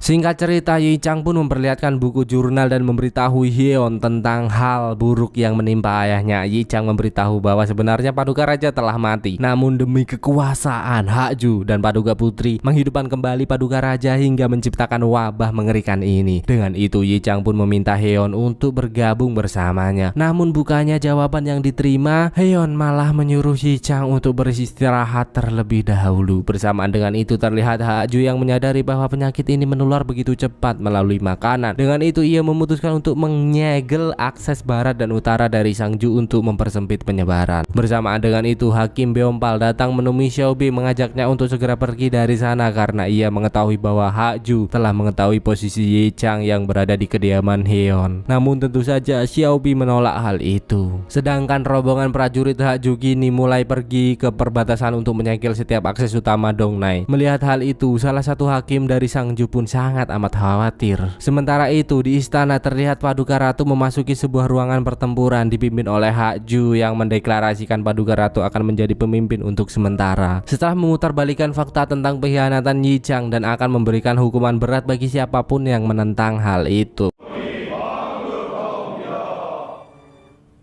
Speaker 1: Singkat cerita, Yi Chang pun memperlihatkan buku jurnal dan memberitahu Heon tentang hal buruk yang menimpa ayahnya. Yi Chang memberitahu bahwa sebenarnya Paduka Raja telah mati, namun demi kekuasaan Hakju dan Paduka Putri menghidupkan kembali Paduka Raja hingga menciptakan wabah mengerikan ini. Dengan itu Yi Chang pun meminta Heon untuk bergabung bersamanya. Namun bukannya jawaban yang diterima, Heon malah menyuruh Yi Chang untuk beristirahat terlebih dahulu. Bersamaan dengan itu terlihat Hakju yang menyadari bahwa penyakit ini menular begitu cepat melalui makanan. Dengan itu ia memutuskan untuk menyegel akses barat dan utara dari Sangju untuk mempersempit penyebaran. Bersamaan dengan itu Hakim Beompal datang menemui Xiaobi mengajaknya untuk segera pergi dari sana karena ia mengetahui bahwa Hakju telah mengetahui posisi Yi Chang yang berada di kediaman Heon. Namun tentu saja Xiaobi menolak hal itu. Sedangkan rombongan prajurit Hakju kini mulai pergi ke perbatasan untuk menyegel setiap akses utama Dongnai. Melihat hal itu, salah satu hakim dari Sangju pun sangat amat khawatir. Sementara itu di istana terlihat Paduka Ratu memasuki sebuah ruangan pertempuran dipimpin oleh Hakju yang mendeklarasikan Paduka Ratu akan menjadi pemimpin untuk sementara. Setelah memutarbalikkan fakta tentang pengkhianatan Yi Chang dan akan memberikan hukuman berat bagi siapapun yang menentang hal itu.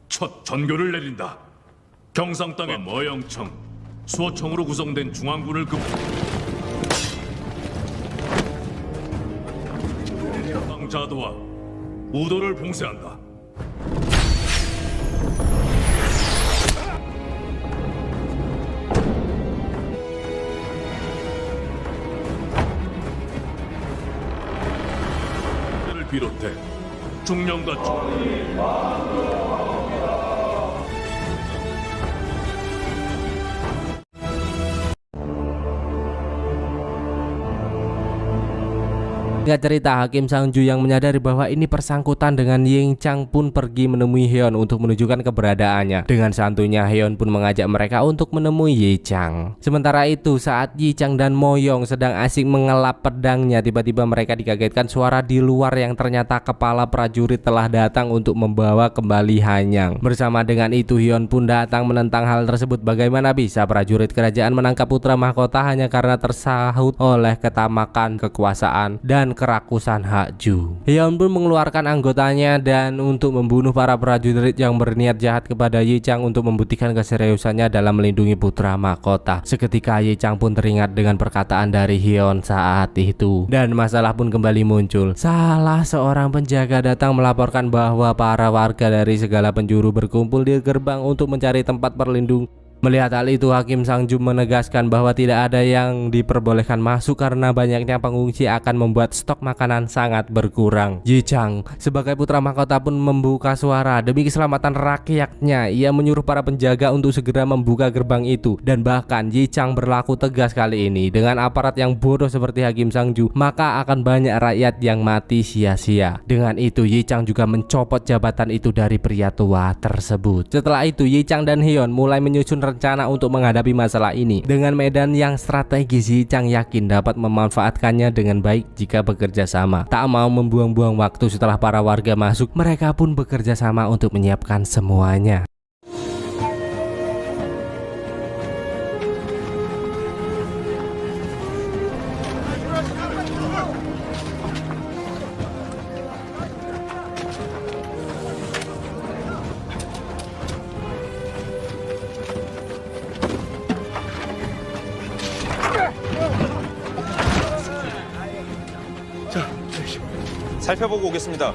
Speaker 3: 첫 전교를 내린다. 경상 땅의 머영청, 수호청으로 구성된 중앙군을 자도와 우도를 봉쇄한다. 를 비롯해 중령과
Speaker 1: Singkat cerita, Hakim Sangju yang menyadari bahwa ini persangkutan dengan Yi Chang pun pergi menemui Heon untuk menunjukkan keberadaannya. Dengan santunya Heon pun mengajak mereka untuk menemui Yi Chang. Sementara itu saat Yi Chang dan Moyong sedang asik mengelap pedangnya, tiba-tiba mereka dikagetkan suara di luar yang ternyata kepala prajurit telah datang untuk membawa kembali Hanyang. Bersama dengan itu Heon pun datang menentang hal tersebut. Bagaimana bisa prajurit kerajaan menangkap putra mahkota hanya karena tersahut oleh ketamakan kekuasaan dan dan kerakusan Hakju. Hyun pun mengeluarkan anggotanya dan untuk membunuh para prajurit yang berniat jahat kepada Yi Chang untuk membuktikan keseriusannya dalam melindungi putra mahkota. Seketika Yi Chang pun teringat dengan perkataan dari Hyun saat itu dan masalah pun kembali muncul. Salah seorang penjaga datang melaporkan bahwa para warga dari segala penjuru berkumpul di gerbang untuk mencari tempat berlindung. Melihat hal itu, Hakim Sang-ju menegaskan bahwa tidak ada yang diperbolehkan masuk karena banyaknya pengungsi akan membuat stok makanan sangat berkurang. Yi Chang sebagai putra mahkota pun membuka suara demi keselamatan rakyatnya. Ia menyuruh para penjaga untuk segera membuka gerbang itu dan bahkan Yi Chang berlaku tegas kali ini. Dengan aparat yang bodoh seperti Hakim Sang-ju, maka akan banyak rakyat yang mati sia-sia. Dengan itu Yi Chang juga mencopot jabatan itu dari pria tua tersebut. Setelah itu Yi Chang dan Hyun mulai menyusun rencana untuk menghadapi masalah ini. Dengan medan yang strategis, Yi Chang yakin dapat memanfaatkannya dengan baik jika bekerja sama. Tak mau membuang-buang waktu setelah para warga masuk, mereka pun bekerja sama untuk menyiapkan semuanya.
Speaker 8: 살펴보고 오겠습니다.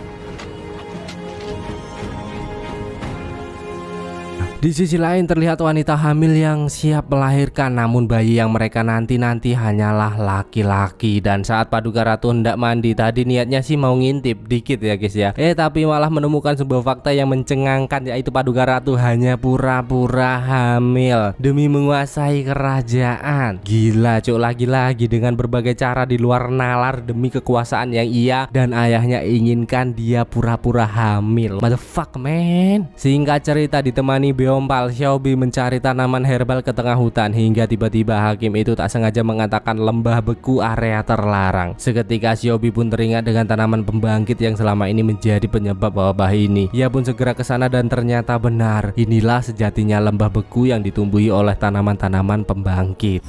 Speaker 1: Di sisi lain terlihat wanita hamil yang siap melahirkan, namun bayi yang mereka nanti-nanti hanyalah laki-laki. Dan saat Paduka Ratu hendak mandi, tadi niatnya sih mau ngintip dikit ya guys ya, tapi malah menemukan sebuah fakta yang mencengangkan, yaitu Paduka Ratu hanya pura-pura hamil demi menguasai kerajaan. Gila cuk, lagi-lagi dengan berbagai cara di luar nalar demi kekuasaan yang ia dan ayahnya inginkan, dia pura-pura hamil. Motherfuck man. Singkat cerita, ditemani Beompal, Xiaobi mencari tanaman herbal ke tengah hutan hingga tiba-tiba hakim itu tak sengaja mengatakan lembah beku area terlarang. Seketika Xiaobi pun teringat dengan tanaman pembangkit yang selama ini menjadi penyebab wabah ini. Ia pun segera ke sana dan ternyata benar, inilah sejatinya lembah beku yang ditumbuhi oleh tanaman-tanaman pembangkit.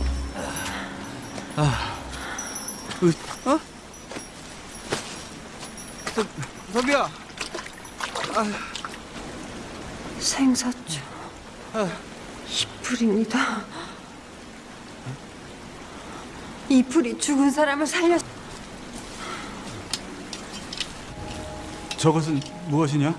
Speaker 6: 서비야.
Speaker 2: 생사초 이불입니다. 이불이 죽은 사람을 살렸.
Speaker 6: 저것은 무엇이냐?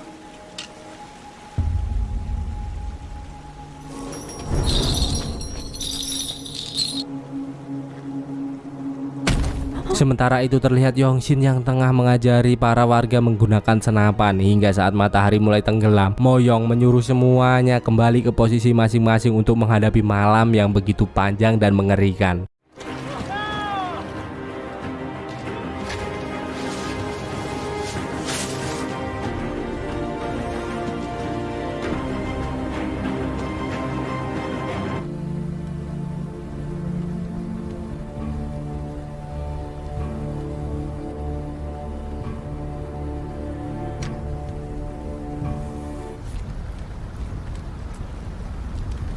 Speaker 1: Sementara itu terlihat Yongshin yang tengah mengajari para warga menggunakan senapan. Hingga saat matahari mulai tenggelam, Moyong menyuruh semuanya kembali ke posisi masing-masing untuk menghadapi malam yang begitu panjang dan mengerikan.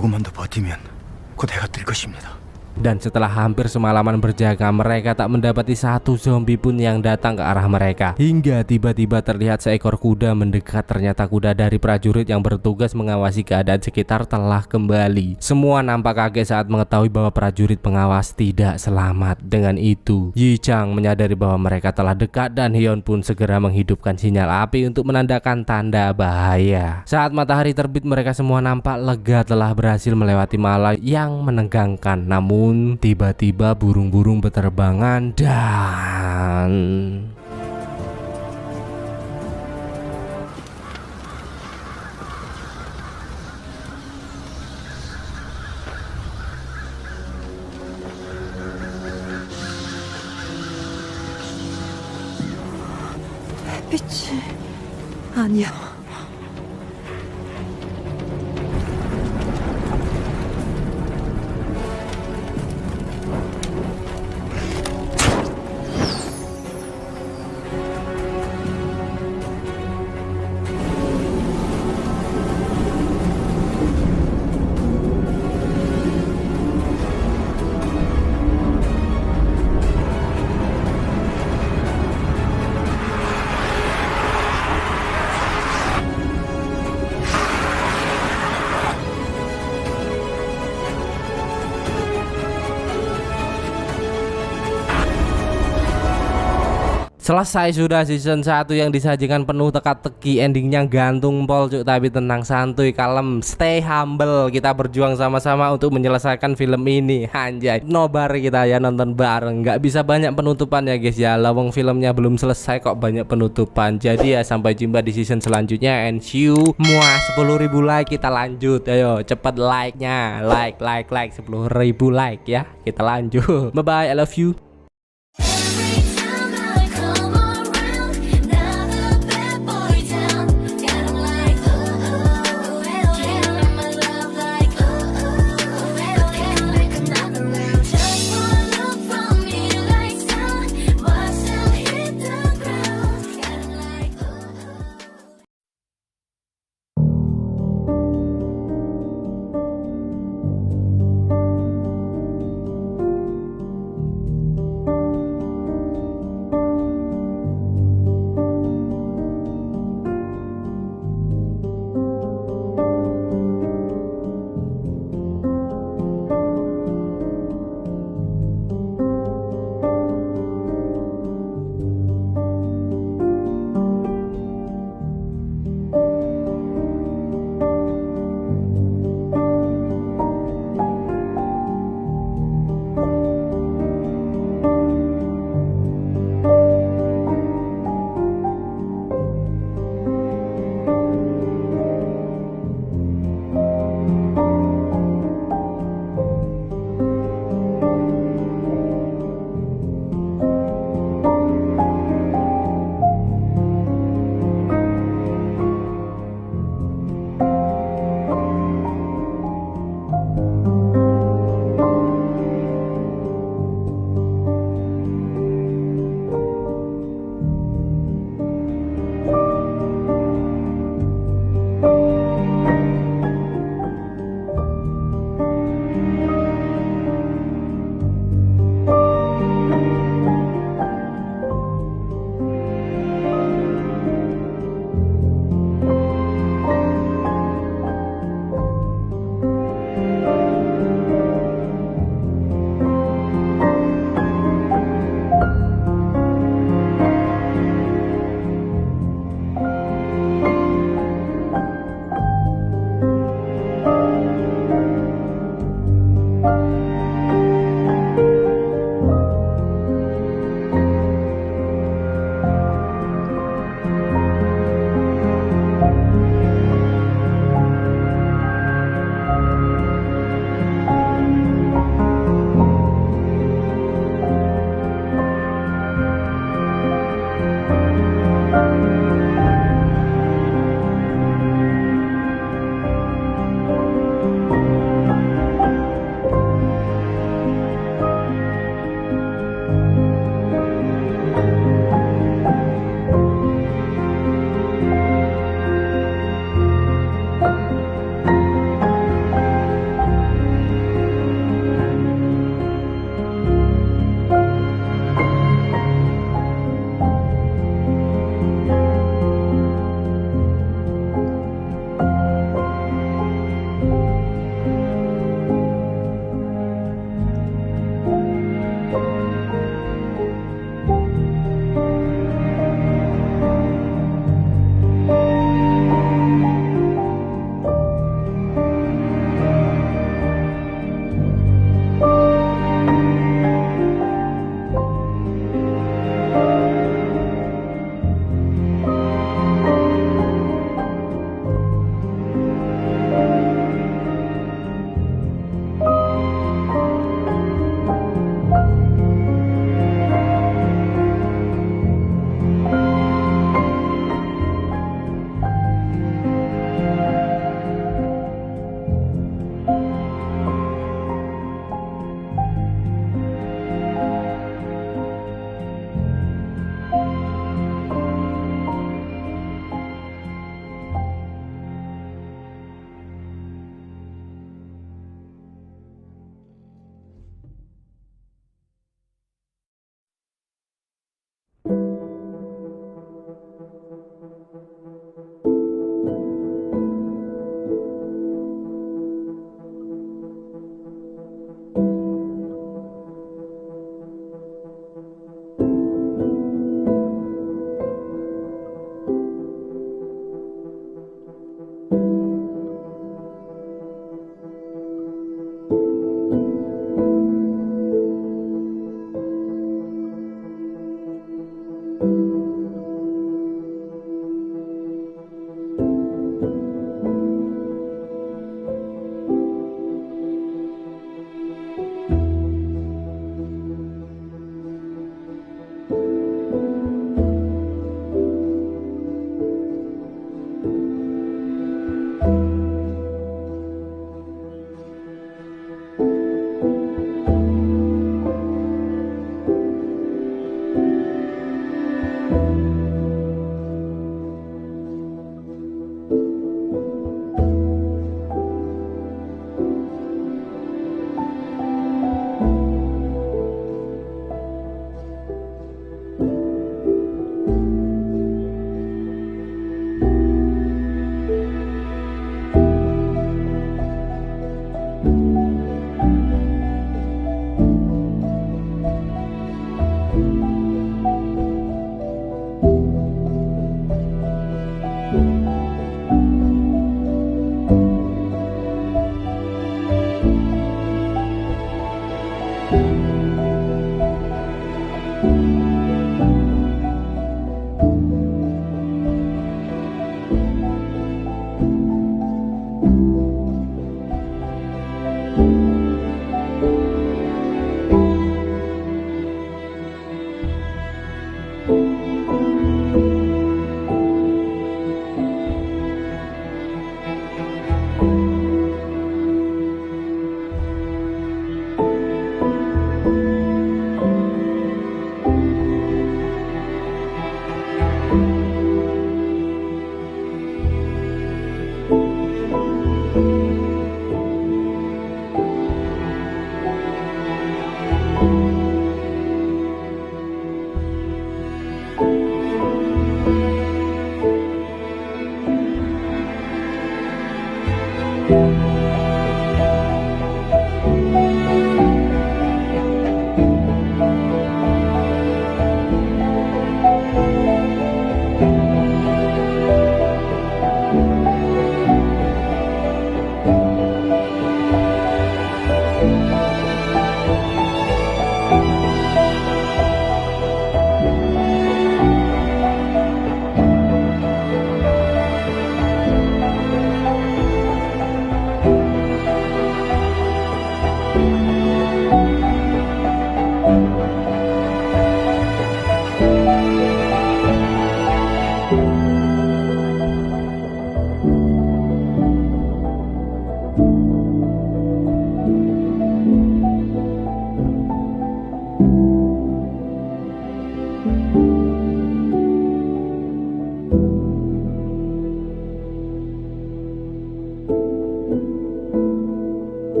Speaker 5: 조금만 더 버티면 곧 해가 뜰 것입니다.
Speaker 1: Dan setelah hampir semalaman berjaga, mereka tak mendapati satu zombie pun yang datang ke arah mereka. Hingga tiba-tiba terlihat seekor kuda mendekat. Ternyata kuda dari prajurit yang bertugas mengawasi keadaan sekitar telah kembali. Semua nampak kaget saat mengetahui bahwa prajurit pengawas tidak selamat. Dengan itu, Yi Chang menyadari bahwa mereka telah dekat dan Hyun pun segera menghidupkan sinyal api untuk menandakan tanda bahaya. Saat matahari terbit, mereka semua nampak lega telah berhasil melewati malam yang menegangkan. Namun tiba-tiba burung-burung berterbangan dan
Speaker 2: 햇빛이 아니야.
Speaker 1: Selesai sudah season 1 yang disajikan penuh teka-teki, endingnya gantung pol cuk, tapi tenang, santuy, kalem, stay humble. Kita berjuang sama-sama untuk menyelesaikan film ini. Anjay, nobar kita ya nonton bareng. Nggak bisa banyak penutupan ya guys ya, lawang filmnya belum selesai kok banyak penutupan. Jadi ya sampai jumpa di season selanjutnya and see you. Muah 10.000 like kita lanjut. Ayo cepet like-nya, like 10.000 like ya. Kita lanjut. Bye bye, I love you.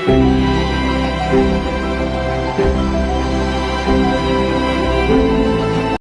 Speaker 1: 예.